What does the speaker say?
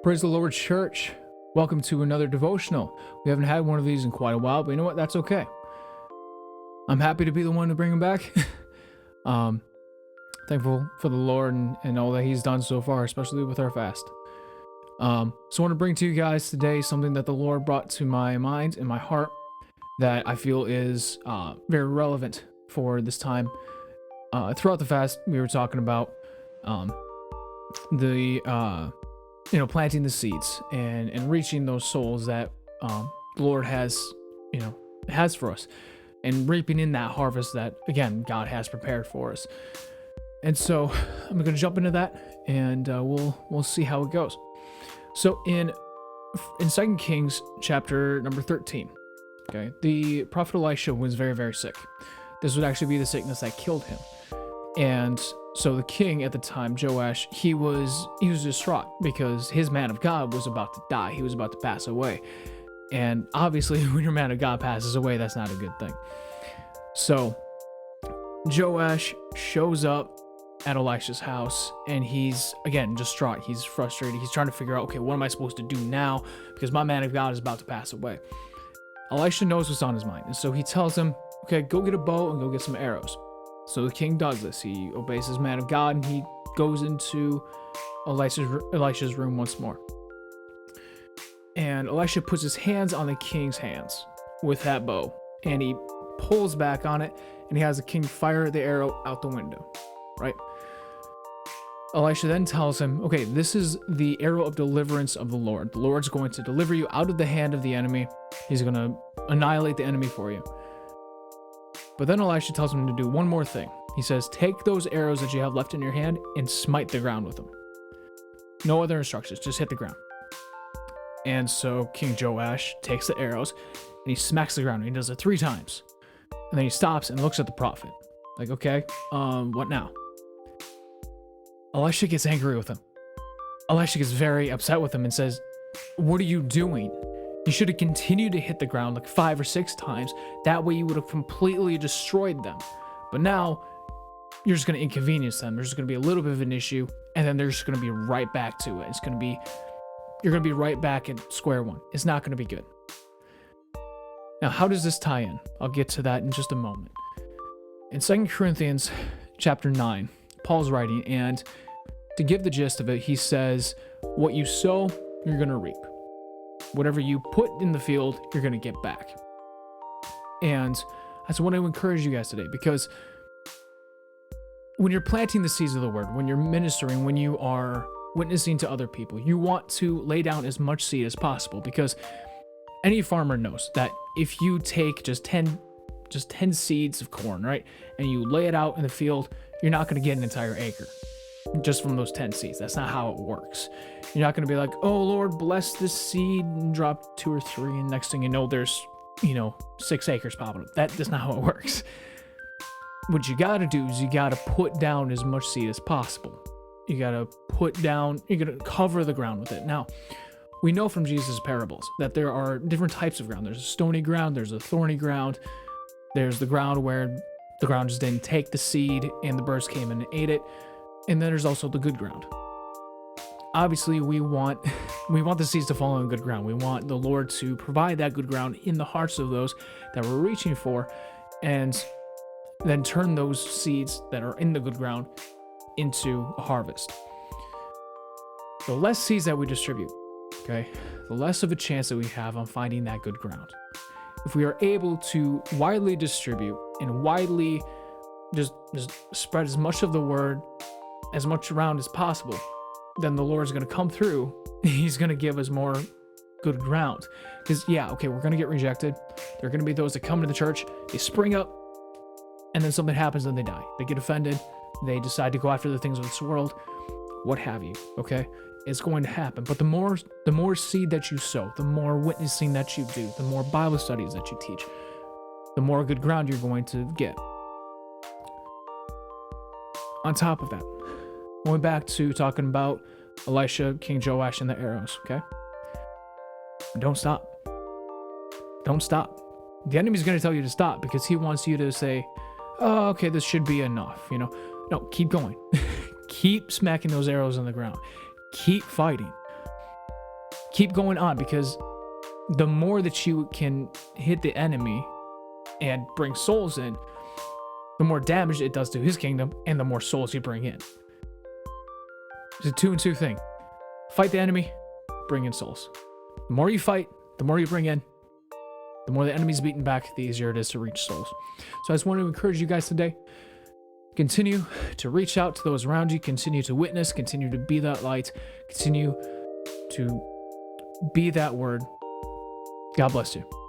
Praise the Lord, church. Welcome to another devotional. We haven't had one of these in quite a while, but you know what? That's okay. I'm happy to be the one to bring them back. um, Thankful for the Lord and all that He's done so far, especially with our fast. So I want to bring to you guys today something that the Lord brought to my mind and my heart that I feel is very relevant for this time. Throughout the fast, we were talking about planting the seeds and reaching those souls that the Lord has for us, and reaping in that harvest that again God has prepared for us. And so I'm going to jump into that, and we'll see how it goes. So in 2 Kings chapter number 13, okay, the prophet Elisha was very, very sick. This would actually be the sickness that killed him. And so the king at the time, Joash, he was distraught because his man of God was about to die. He was about to pass away. And obviously, when your man of God passes away, that's not a good thing. So Joash shows up at Elisha's house, and he's, again, distraught. He's frustrated. He's trying to figure out, okay, what am I supposed to do now? Because my man of God is about to pass away. Elisha knows what's on his mind. And so he tells him, okay, go get a bow and go get some arrows. So the king does this. He obeys his man of God, and he goes into Elisha's room once more. And Elisha puts his hands on the king's hands with that bow, and he pulls back on it, and he has the king fire the arrow out the window, right? Elisha then tells him, okay, this is the arrow of deliverance of the Lord. The Lord's going to deliver you out of the hand of the enemy. He's going to annihilate the enemy for you. But then Elisha tells him to do one more thing. He says, take those arrows that you have left in your hand and smite the ground with them. No other instructions, just hit the ground. And so King Joash takes the arrows and he smacks the ground. And he does it 3 times. And then he stops and looks at the prophet. Like, okay, what now? Elisha gets angry with him. Elisha gets very upset with him and says, what are you doing? You should have continued to hit the ground like 5 or 6 times. That way you would have completely destroyed them. But now you're just going to inconvenience them. There's going to be a little bit of an issue, and then they're just going to be right back to it. You're going to be right back at square one. It's not going to be good. Now, how does this tie in? I'll get to that in just a moment. In 2 Corinthians chapter 9, Paul's writing, and to give the gist of it, he says, what you sow, you're going to reap. Whatever you put in the field, you're going to get back. And I just want to encourage you guys today, because when you're planting the seeds of the word, when you're ministering, when you are witnessing to other people, you want to lay down as much seed as possible, because any farmer knows that if you take just 10 seeds of corn, right, and you lay it out in the field, you're not going to get an entire acre just from those 10 seeds. That's not how it works. You're not going to be like, oh Lord, bless this seed, and drop 2 or 3, and next thing you know, there's 6 acres popping up. That's not how it works. What you got to do is you got to put down as much seed as possible. You got to you're going to cover the ground with it. Now, we know from Jesus' parables that there are different types of ground. There's a stony ground, there's a thorny ground, there's the ground where the ground just didn't take the seed and the birds came and ate it, and then there's also the good ground. Obviously, we want the seeds to fall on good ground. We want the Lord to provide that good ground in the hearts of those that we're reaching for, and then turn those seeds that are in the good ground into a harvest. The less seeds that we distribute, okay, the less of a chance that we have on finding that good ground. If we are able to widely distribute and widely just spread as much of the word, as much around as possible, then the Lord's going to come through. He's going to give us more good ground. Because, yeah, okay, we're going to get rejected. There are going to be those that come to the church, they spring up, and then something happens and they die. They get offended. They decide to go after the things of this world, what have you, okay? It's going to happen. But the more seed that you sow, the more witnessing that you do, the more Bible studies that you teach, the more good ground you're going to get. On top of that, going back to talking about Elisha, King Joash, and the arrows, okay? Don't stop. Don't stop. The enemy's going to tell you to stop because he wants you to say, oh, okay, this should be enough, No, keep going. Keep smacking those arrows on the ground. Keep fighting. keep going on, because the more that you can hit the enemy and bring souls in, the more damage it does to his kingdom and the more souls you bring in. It's a 2 and 2 thing. Fight the enemy, bring in souls. The more you fight, the more you bring in, the more the enemy's beaten back, the easier it is to reach souls. So I just want to encourage you guys today. Continue to reach out to those around you. Continue to witness. Continue to be that light. Continue to be that word. God bless you.